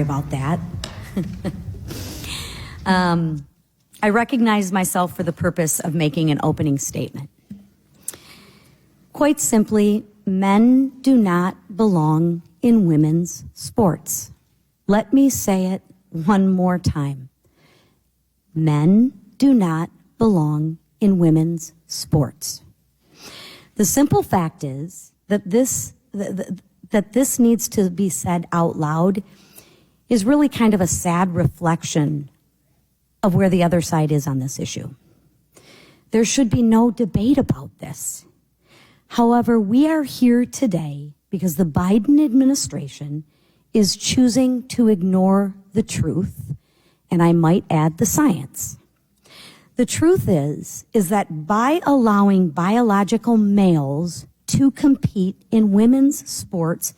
about that. I recognize myself for the purpose of making an opening statement. Quite simply, men do not belong in women's sports. Let me say it one more time. Men do not belong in women's sports. The simple fact is that this needs to be said out loud is really kind of a sad reflection of where the other side is on this issue. There should be no debate about this. However, we are here today because the Biden administration is choosing to ignore the truth, and I might add the science. The truth is that by allowing biological males to compete in women's sports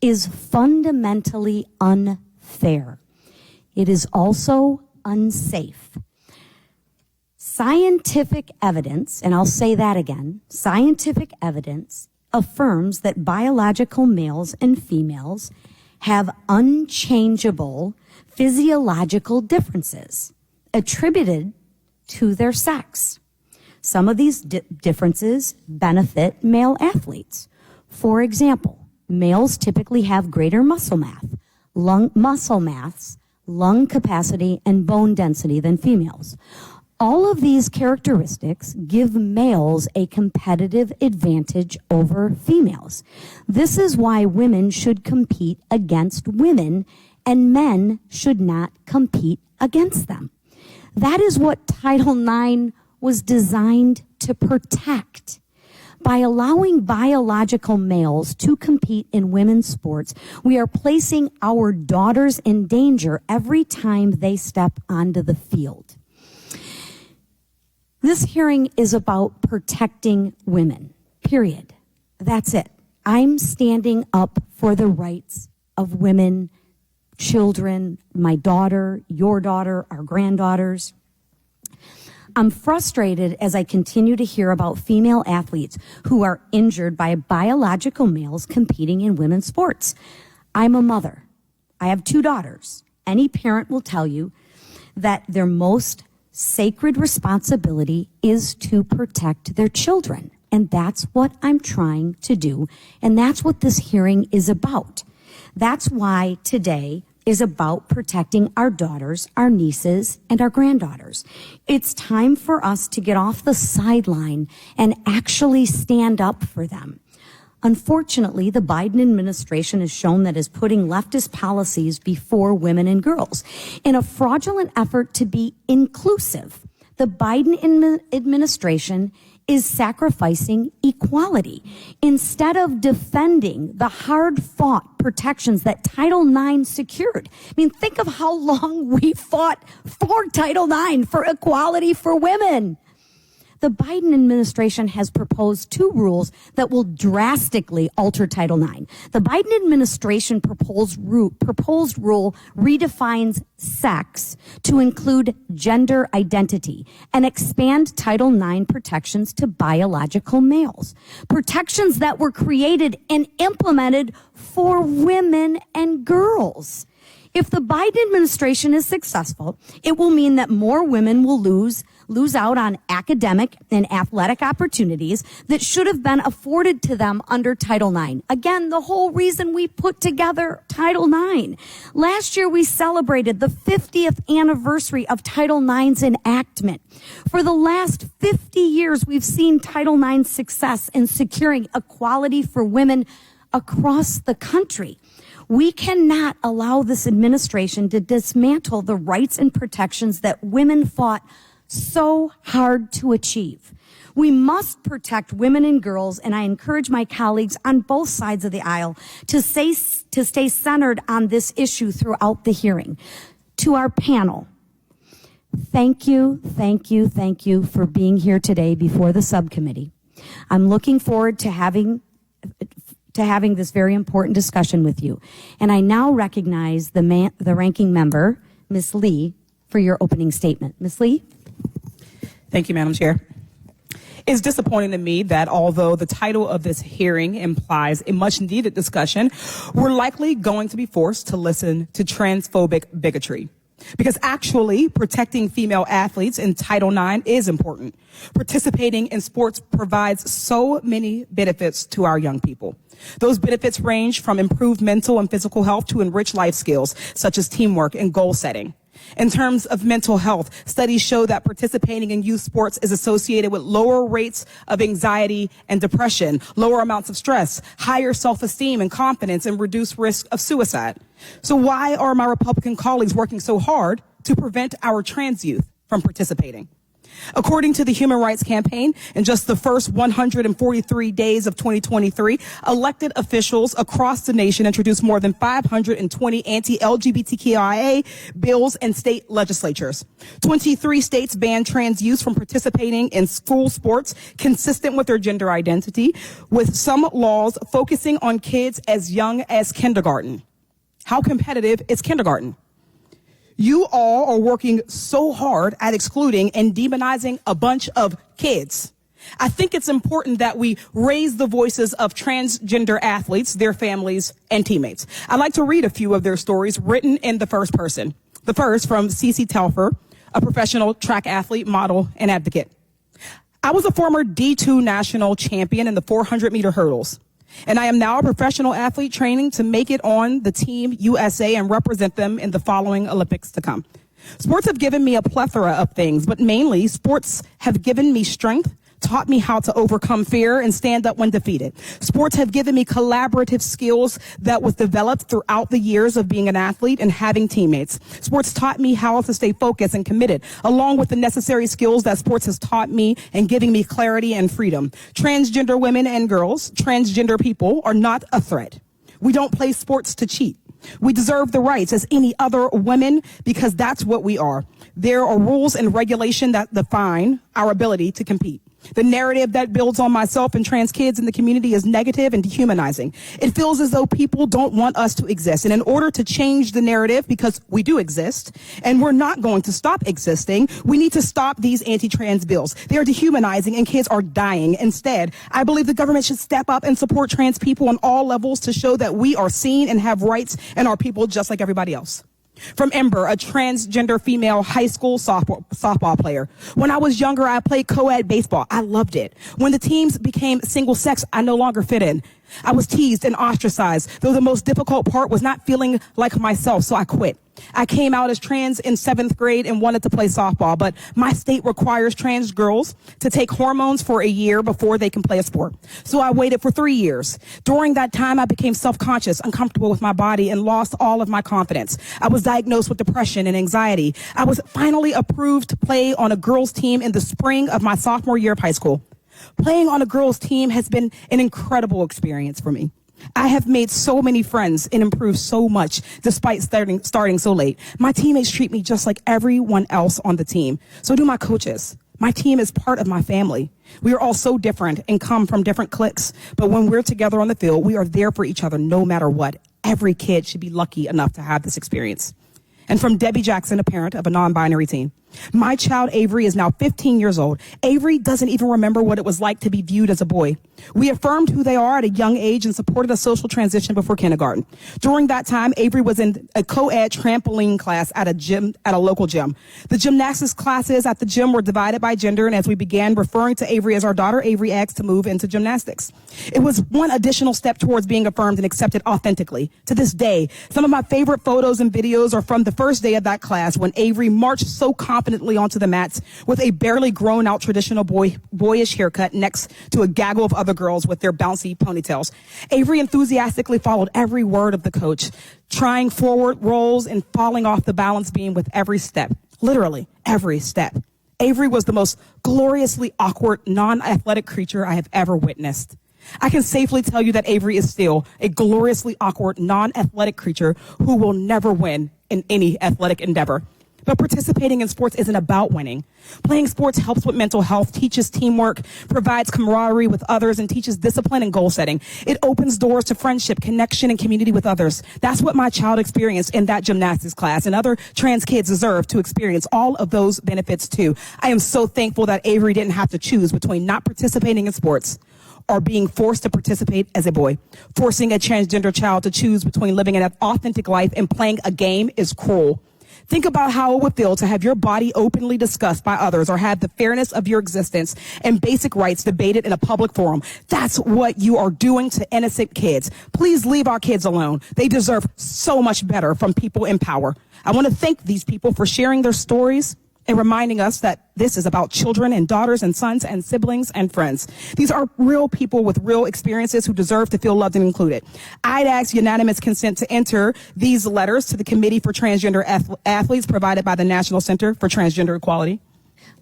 is fundamentally unfair. It is also unsafe. Scientific evidence, and I'll say that again, scientific evidence affirms that biological males and females have unchangeable physiological differences attributed to their sex. Some of these differences benefit male athletes. For example, males typically have greater muscle mass, lung capacity, and bone density than females. All of these characteristics give males a competitive advantage over females. This is why women should compete against women and men should not compete against them. That is what Title IX was designed to protect. By allowing biological males to compete in women's sports, we are placing our daughters in danger every time they step onto the field. This hearing is about protecting women, period. That's it. I'm standing up for the rights of women, children, my daughter, your daughter, our granddaughters. I'm frustrated as I continue to hear about female athletes who are injured by biological males competing in women's sports. I'm a mother. I have 2 daughters. Any parent will tell you that their most sacred responsibility is to protect their children. And that's what I'm trying to do. And that's what this hearing is about. That's why today is about protecting our daughters, our nieces, and our granddaughters. It's time for us to get off the sideline and actually stand up for them. Unfortunately, the Biden administration has shown that is putting leftist policies before women and girls. In a fraudulent effort to be inclusive, the Biden administration is sacrificing equality. Instead of defending the hard-fought protections that Title IX secured. I mean, think of how long we fought for Title IX, for equality for women. The Biden administration has proposed 2 rules that will drastically alter Title IX. The Biden administration proposed rule redefines sex to include gender identity and expand Title IX protections to biological males. Protections that were created and implemented for women and girls. If the Biden administration is successful, it will mean that more women will lose out on academic and athletic opportunities that should have been afforded to them under Title IX. Again, the whole reason we put together Title IX. Last year, we celebrated the 50th anniversary of Title IX's enactment. For the last 50 years, we've seen Title IX's success in securing equality for women across the country. We cannot allow this administration to dismantle the rights and protections that women fought so hard to achieve. We must protect women and girls, and I encourage my colleagues on both sides of the aisle to stay centered on this issue throughout the hearing. To our panel, thank you for being here today before the subcommittee. I'm looking forward to having this very important discussion with you. And I now recognize the ranking member, Ms. Lee, for your opening statement. Ms. Lee? Thank you, Madam Chair. It's disappointing to me that although the title of this hearing implies a much needed discussion, we're likely going to be forced to listen to transphobic bigotry. Because actually protecting female athletes in Title IX is important. Participating in sports provides so many benefits to our young people. Those benefits range from improved mental and physical health to enriched life skills, such as teamwork and goal setting. In terms of mental health, studies show that participating in youth sports is associated with lower rates of anxiety and depression, lower amounts of stress, higher self-esteem and confidence, and reduced risk of suicide. So why are my Republican colleagues working so hard to prevent our trans youth from participating? According to the Human Rights Campaign, in just the first 143 days of 2023, elected officials across the nation introduced more than 520 anti-LGBTQIA bills in state legislatures. 23 states banned trans youth from participating in school sports consistent with their gender identity, with some laws focusing on kids as young as kindergarten. How competitive is kindergarten? You all are working so hard at excluding and demonizing a bunch of kids. I think it's important that we raise the voices of transgender athletes, their families, and teammates. I'd like to read a few of their stories written in the first person. The first from Cece Telfer, a professional track athlete, model, and advocate. I was a former D2 national champion in the 400-meter hurdles. And I am now a professional athlete training to make it on the Team USA and represent them in the following Olympics to come. Sports have given me a plethora of things, but mainly sports have given me strength, taught me how to overcome fear and stand up when defeated. Sports have given me collaborative skills that was developed throughout the years of being an athlete and having teammates. Sports taught me how to stay focused and committed, along with the necessary skills that sports has taught me and giving me clarity and freedom. Transgender women and girls, transgender people are not a threat. We don't play sports to cheat. We deserve the rights as any other women because that's what we are. There are rules and regulation that define our ability to compete. The narrative that builds on myself and trans kids in the community is negative and dehumanizing. It feels as though people don't want us to exist. And in order to change the narrative, because we do exist, and we're not going to stop existing, we need to stop these anti-trans bills. They are dehumanizing and kids are dying. Instead, I believe the government should step up and support trans people on all levels to show that we are seen and have rights and are people just like everybody else. From Ember, a transgender female high school softball player. When I was younger, I played co-ed baseball. I loved it. When the teams became single sex, I no longer fit in. I was teased and ostracized, though the most difficult part was not feeling like myself, so I quit. I came out as trans in 7th grade and wanted to play softball, but my state requires trans girls to take hormones for a year before they can play a sport. So I waited for 3 years. During that time, I became self-conscious, uncomfortable with my body, and lost all of my confidence. I was diagnosed with depression and anxiety. I was finally approved to play on a girls' team in the spring of my sophomore year of high school. Playing on a girls' team has been an incredible experience for me. I have made so many friends and improved so much despite starting so late. My teammates treat me just like everyone else on the team. So do my coaches. My team is part of my family. We are all so different and come from different cliques. But when we're together on the field, we are there for each other no matter what. Every kid should be lucky enough to have this experience. And from Debbie Jackson, a parent of a non-binary teen. My child Avery is now 15 years old. Avery doesn't even remember what it was like to be viewed as a boy. We affirmed who they are at a young age and supported a social transition before kindergarten. During that time, Avery was in a co-ed trampoline class at a local gym. The gymnastics classes at the gym were divided by gender, and as we began referring to Avery as our daughter, Avery asked to move into gymnastics. It was one additional step towards being affirmed and accepted authentically. To this day, some of my favorite photos and videos are from the first day of that class when Avery marched so confidently onto the mats with a barely grown out traditional boyish haircut next to a gaggle of other girls with their bouncy ponytails. Avery enthusiastically followed every word of the coach, trying forward rolls and falling off the balance beam with every step, literally every step. Avery was the most gloriously awkward, non-athletic creature I have ever witnessed. I can safely tell you that Avery is still a gloriously awkward, non-athletic creature who will never win in any athletic endeavor. But participating in sports isn't about winning. Playing sports helps with mental health, teaches teamwork, provides camaraderie with others, and teaches discipline and goal setting. It opens doors to friendship, connection, and community with others. That's what my child experienced in that gymnastics class, and other trans kids deserve to experience all of those benefits too. I am so thankful that Avery didn't have to choose between not participating in sports or being forced to participate as a boy. Forcing a transgender child to choose between living an authentic life and playing a game is cruel. Think about how it would feel to have your body openly discussed by others or have the fairness of your existence and basic rights debated in a public forum. That's what you are doing to innocent kids. Please leave our kids alone. They deserve so much better from people in power. I want to thank these people for sharing their stories and reminding us that this is about children and daughters and sons and siblings and friends. These are real people with real experiences who deserve to feel loved and included. I'd ask unanimous consent to enter these letters to the Committee for Transgender Athletes provided by the National Center for Transgender Equality.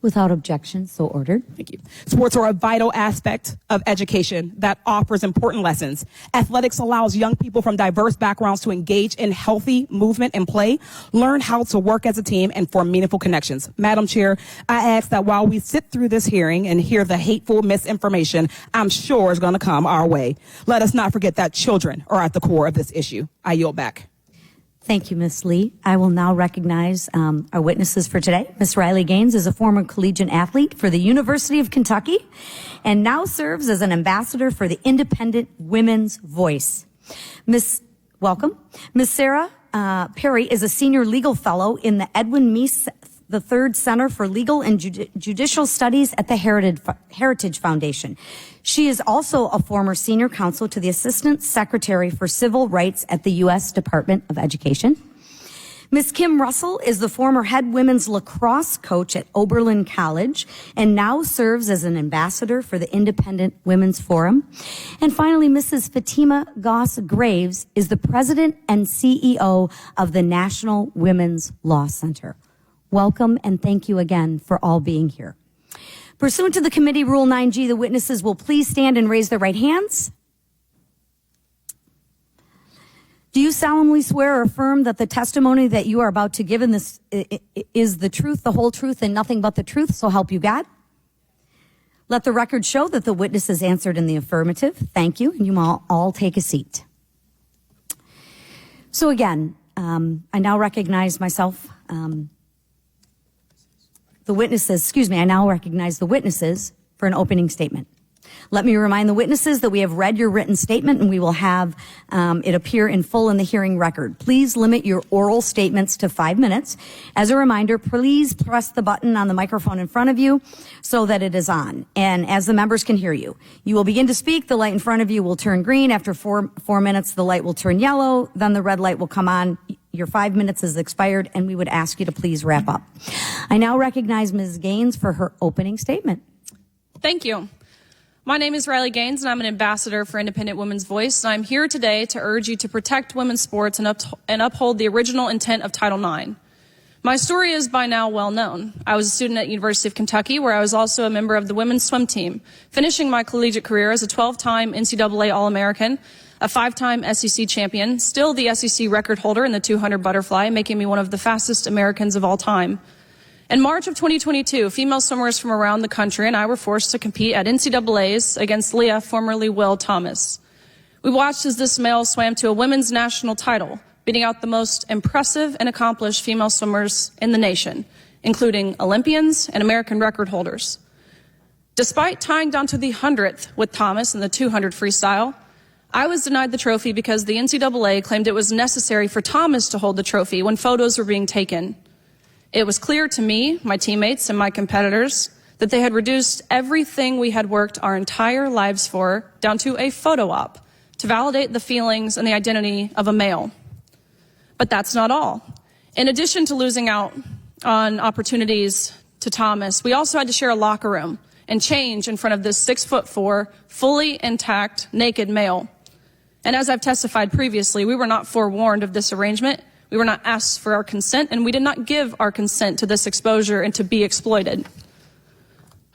Without objection, so ordered. Thank you. Sports are a vital aspect of education that offers important lessons. Athletics allows young people from diverse backgrounds to engage in healthy movement and play, learn how to work as a team, and form meaningful connections. Madam Chair, I ask that while we sit through this hearing and hear the hateful misinformation I'm sure is going to come our way, let us not forget that children are at the core of this issue. I yield back. Thank you, Ms. Lee. I will now recognize our witnesses for today. Ms. Riley Gaines is a former collegiate athlete for the University of Kentucky and now serves as an ambassador for the Independent Women's Voice. Welcome. Ms. Sarah Perry is a senior legal fellow in the Edwin Meese III Center for Legal and Judicial Studies at the Heritage Foundation. She is also a former senior counsel to the Assistant Secretary for Civil Rights at the U.S. Department of Education. Ms. Kim Russell is the former head women's lacrosse coach at Oberlin College and now serves as an ambassador for the Independent Women's Forum. And finally, Mrs. Fatima Goss Graves is the president and CEO of the National Women's Law Center. Welcome and thank you again for all being here. Pursuant to the committee rule 9G, the witnesses will please stand and raise their right hands. Do you solemnly swear or affirm that the testimony that you are about to give in this is the truth, the whole truth, and nothing but the truth, so help you God? Let the record show that the witness has answered in the affirmative. Thank you, and you all take a seat. So again, I now recognize myself, I now recognize the witnesses for an opening statement. Let me remind the witnesses that we have read your written statement and we will have it appear in full in the hearing record. Please limit your oral statements to 5 minutes. As a reminder, please press the button on the microphone in front of you so that it is on. And as the members can hear you, you will begin to speak. The light in front of you will turn green. After four minutes, the light will turn yellow. Then the red light will come on. Your 5 minutes is expired, and we would ask you to please wrap up. I now recognize Ms. Gaines for her opening statement. Thank you. My name is Riley Gaines, and I'm an ambassador for Independent Women's Voice. And I'm here today to urge you to protect women's sports and uphold the original intent of Title IX. My story is by now well known. I was a student at University of Kentucky, where I was also a member of the women's swim team, finishing my collegiate career as a 12-time NCAA All-American, a 5-time SEC champion, still the SEC record holder in the 200 butterfly, making me one of the fastest Americans of all time. In March of 2022, female swimmers from around the country and I were forced to compete at NCAA's against Leah, formerly Will Thomas. We watched as this male swam to a women's national title, beating out the most impressive and accomplished female swimmers in the nation, including Olympians and American record holders. Despite tying down to the 100th with Thomas in the 200 freestyle, I was denied the trophy because the NCAA claimed it was necessary for Thomas to hold the trophy when photos were being taken. It was clear to me, my teammates, and my competitors that they had reduced everything we had worked our entire lives for down to a photo op to validate the feelings and the identity of a male. But that's not all. In addition to losing out on opportunities to Thomas, we also had to share a locker room and change in front of this 6'4", fully intact, naked male. And as I've testified previously, we were not forewarned of this arrangement. We were not asked for our consent, and we did not give our consent to this exposure and to be exploited.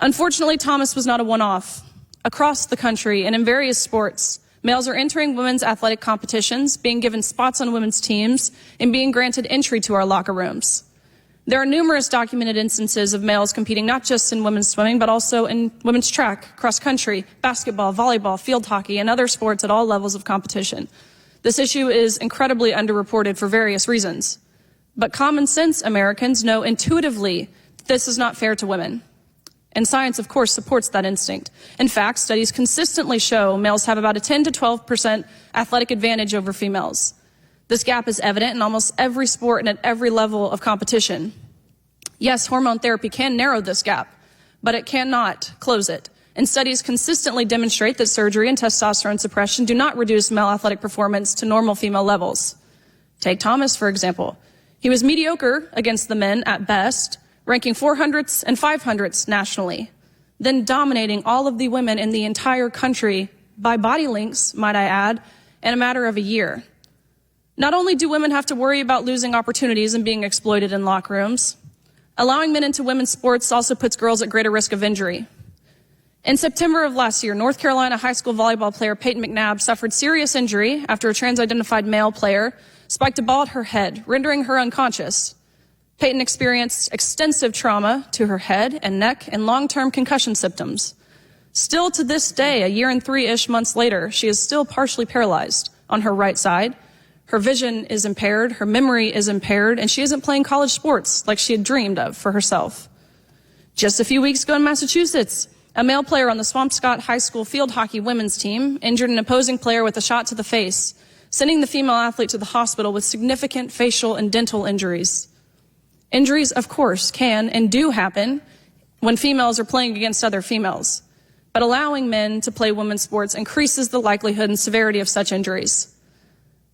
Unfortunately, Thomas was not a one-off. Across the country and in various sports, males are entering women's athletic competitions, being given spots on women's teams, and being granted entry to our locker rooms. There are numerous documented instances of males competing not just in women's swimming, but also in women's track, cross country, basketball, volleyball, field hockey, and other sports at all levels of competition. This issue is incredibly underreported for various reasons. But common sense Americans know intuitively this is not fair to women. And science, of course, supports that instinct. In fact, studies consistently show males have about a 10 to 12% athletic advantage over females. This gap is evident in almost every sport and at every level of competition. Yes, hormone therapy can narrow this gap, but it cannot close it. And studies consistently demonstrate that surgery and testosterone suppression do not reduce male athletic performance to normal female levels. Take Thomas, for example. He was mediocre against the men at best, ranking 400ths and 500ths nationally, then dominating all of the women in the entire country by body lengths, might I add, in a matter of a year. Not only do women have to worry about losing opportunities and being exploited in locker rooms, allowing men into women's sports also puts girls at greater risk of injury. In September of last year, North Carolina high school volleyball player Peyton McNabb suffered serious injury after a trans-identified male player spiked a ball at her head, rendering her unconscious. Peyton experienced extensive trauma to her head and neck and long-term concussion symptoms. Still to this day, a year and 3-ish months later, she is still partially paralyzed on her right side. Her vision is impaired, her memory is impaired, and she isn't playing college sports like she had dreamed of for herself. Just a few weeks ago in Massachusetts, a male player on the Swampscott High School field hockey women's team injured an opposing player with a shot to the face, sending the female athlete to the hospital with significant facial and dental injuries. Injuries, of course, can and do happen when females are playing against other females, but allowing men to play women's sports increases the likelihood and severity of such injuries.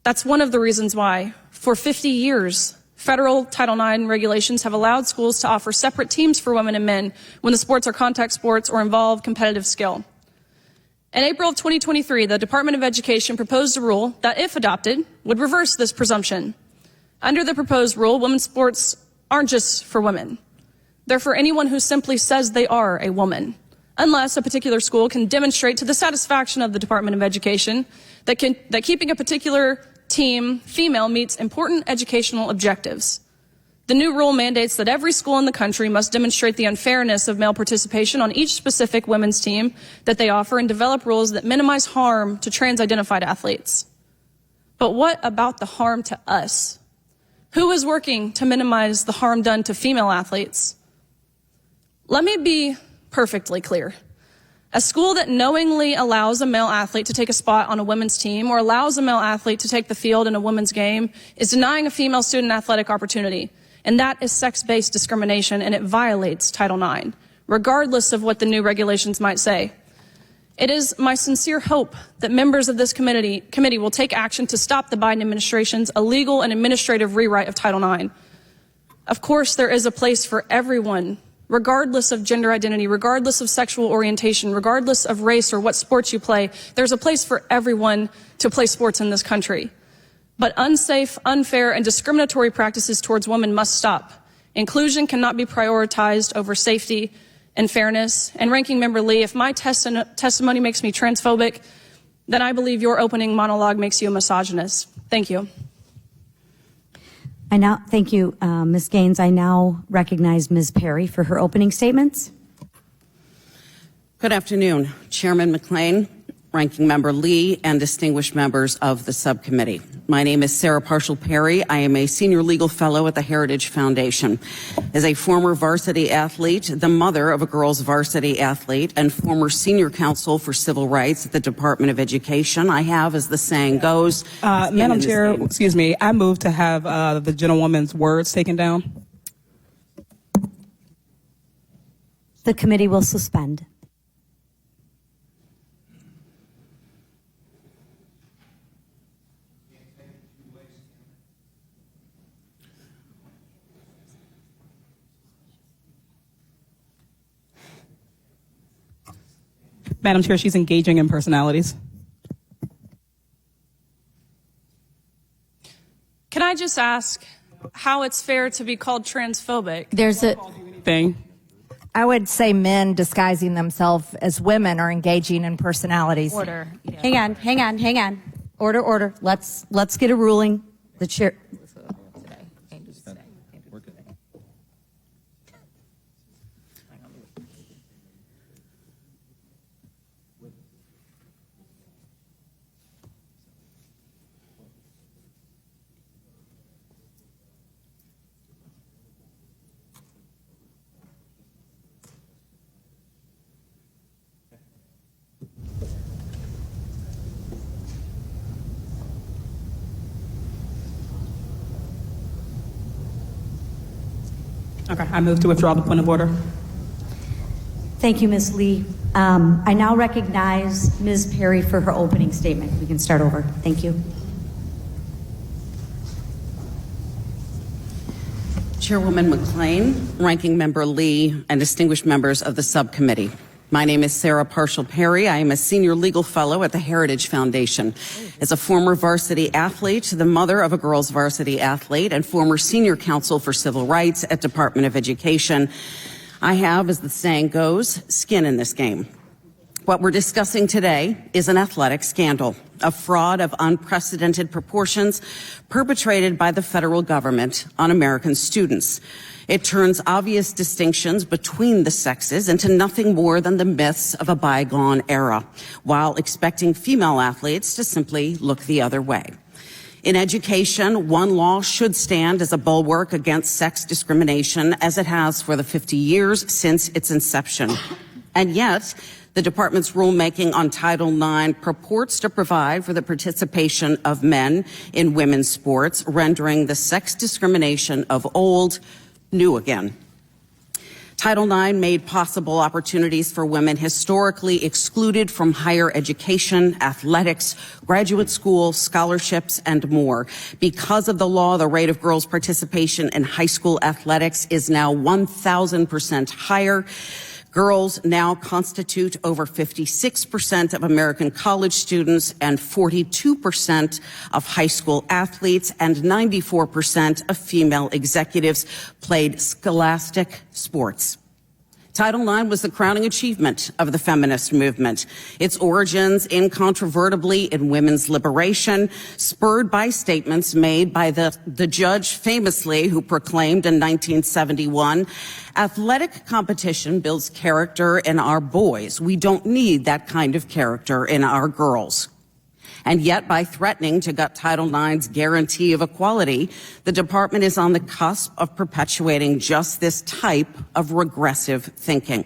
That's one of the reasons why, for 50 years, federal Title IX regulations have allowed schools to offer separate teams for women and men when the sports are contact sports or involve competitive skill. In April of 2023, the Department of Education proposed a rule that, if adopted, would reverse this presumption. Under the proposed rule, women's sports aren't just for women. They're for anyone who simply says they are a woman, unless a particular school can demonstrate to the satisfaction of the Department of Education that keeping a particular team female meets important educational objectives. The new rule mandates that every school in the country must demonstrate the unfairness of male participation on each specific women's team that they offer and develop rules that minimize harm to trans-identified athletes. But what about the harm to us? Who is working to minimize the harm done to female athletes? Let me be perfectly clear. A school that knowingly allows a male athlete to take a spot on a women's team or allows a male athlete to take the field in a women's game is denying a female student athletic opportunity. And that is sex-based discrimination, and it violates Title IX, regardless of what the new regulations might say. It is my sincere hope that members of this committee will take action to stop the Biden administration's illegal and administrative rewrite of Title IX. Of course, there is a place for everyone, regardless of gender identity, regardless of sexual orientation, regardless of race or what sports you play. There's a place for everyone to play sports in this country. But unsafe, unfair, and discriminatory practices towards women must stop. Inclusion cannot be prioritized over safety and fairness. And Ranking Member Lee, if my testimony makes me transphobic, then I believe your opening monologue makes you a misogynist. Thank you. Thank you, Ms. Gaines. I now recognize Ms. Perry for her opening statements. Good afternoon, Chairman McLean, Ranking Member Lee, and distinguished members of the subcommittee. My name is Sarah Parshall Perry. I am a senior legal fellow at the Heritage Foundation. As a former varsity athlete, the mother of a girls varsity athlete, and former senior counsel for civil rights at the Department of Education, I have, as the saying goes, Madam Chair, excuse me, I move to have the gentlewoman's words taken down. The committee will suspend. Madam Chair, she's engaging in personalities. Can I just ask how it's fair to be called transphobic? There's a Thing. I would say men disguising themselves as women are engaging in personalities. Order. Yeah. Hang on. Order. Let's get a ruling. The chair. Okay, I move to withdraw the point of order. Thank you, Ms. Lee. I now recognize Ms. Perry for her opening statement. We can start over. Thank you. Chairwoman McClain, Ranking Member Lee, and distinguished members of the subcommittee. My name is Sarah Parshall Perry. I am a senior legal fellow at the Heritage Foundation. As a former varsity athlete, the mother of a girls varsity athlete, and former senior counsel for civil rights at Department of Education, I have, as the saying goes, skin in this game. What we're discussing today is an athletic scandal, a fraud of unprecedented proportions perpetrated by the federal government on American students. It turns obvious distinctions between the sexes into nothing more than the myths of a bygone era, while expecting female athletes to simply look the other way. In education, one law should stand as a bulwark against sex discrimination, as it has for the 50 years since its inception. And yet, the department's rulemaking on Title IX purports to provide for the participation of men in women's sports, rendering the sex discrimination of old new again. Title IX made possible opportunities for women historically excluded from higher education, athletics, graduate school, scholarships, and more. Because of the law, the rate of girls' participation in high school athletics is now 1,000% higher. Girls now constitute over 56% of American college students and 42% of high school athletes, and 94% of female executives played scholastic sports. Title IX was the crowning achievement of the feminist movement. Its origins incontrovertibly in women's liberation, spurred by statements made by the judge famously who proclaimed in 1971, athletic competition builds character in our boys. We don't need that kind of character in our girls. And yet, by threatening to gut Title IX's guarantee of equality, the department is on the cusp of perpetuating just this type of regressive thinking.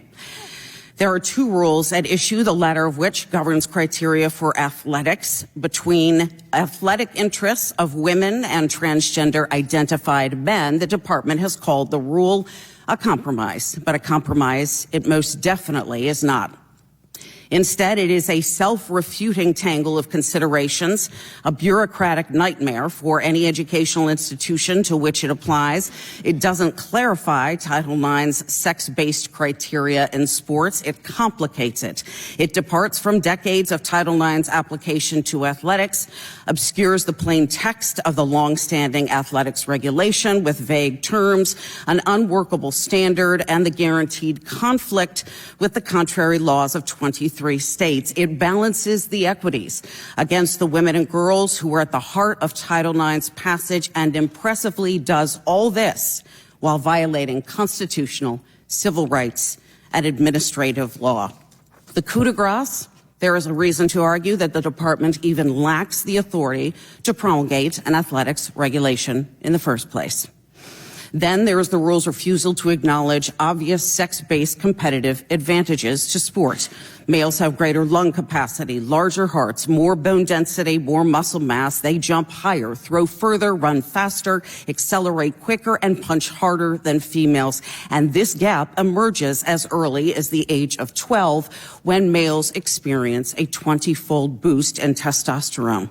There are two rules at issue, the latter of which governs criteria for athletics between athletic interests of women and transgender identified men. The department has called the rule a compromise, but a compromise it most definitely is not. Instead, it is a self-refuting tangle of considerations, a bureaucratic nightmare for any educational institution to which it applies. It doesn't clarify Title IX's sex-based criteria in sports. It complicates it. It departs from decades of Title IX's application to athletics, obscures the plain text of the long-standing athletics regulation with vague terms, an unworkable standard, and the guaranteed conflict with the contrary laws of 23 states. It balances the equities against the women and girls who are at the heart of Title IX's passage, and impressively does all this while violating constitutional, civil rights, and administrative law. The coup de grace, there is a reason to argue that the department even lacks the authority to promulgate an athletics regulation in the first place. Then there is the rule's refusal to acknowledge obvious sex-based competitive advantages to sport. Males have greater lung capacity, larger hearts, more bone density, more muscle mass. They jump higher, throw further, run faster, accelerate quicker, and punch harder than females. And this gap emerges as early as the age of 12, when males experience a 20-fold boost in testosterone.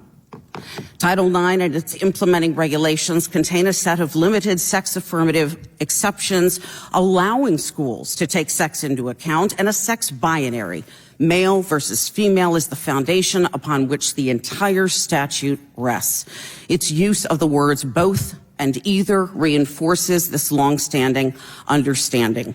Title IX and its implementing regulations contain a set of limited sex-affirmative exceptions, allowing schools to take sex into account, and a sex binary. Male versus female is the foundation upon which the entire statute rests. Its use of the words both and either reinforces this long-standing understanding.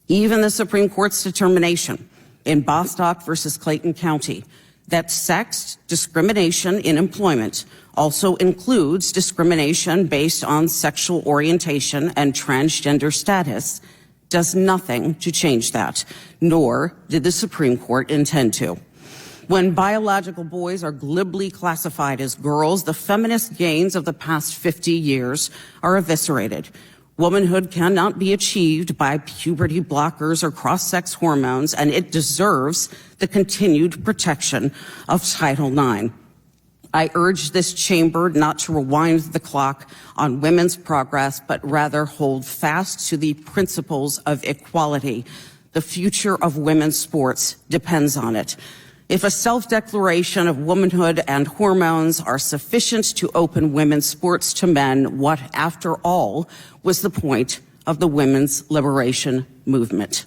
Even the Supreme Court's determination in Bostock versus Clayton County that sex discrimination in employment also includes discrimination based on sexual orientation and transgender status does nothing to change that, nor did the Supreme Court intend to. When biological boys are glibly classified as girls, the feminist gains of the past 50 years are eviscerated. Womanhood cannot be achieved by puberty blockers or cross-sex hormones, and it deserves the continued protection of Title IX. I urge this chamber not to rewind the clock on women's progress, but rather hold fast to the principles of equality. The future of women's sports depends on it. If a self-declaration of womanhood and hormones are sufficient to open women's sports to men, what, after all, was the point of the women's liberation movement?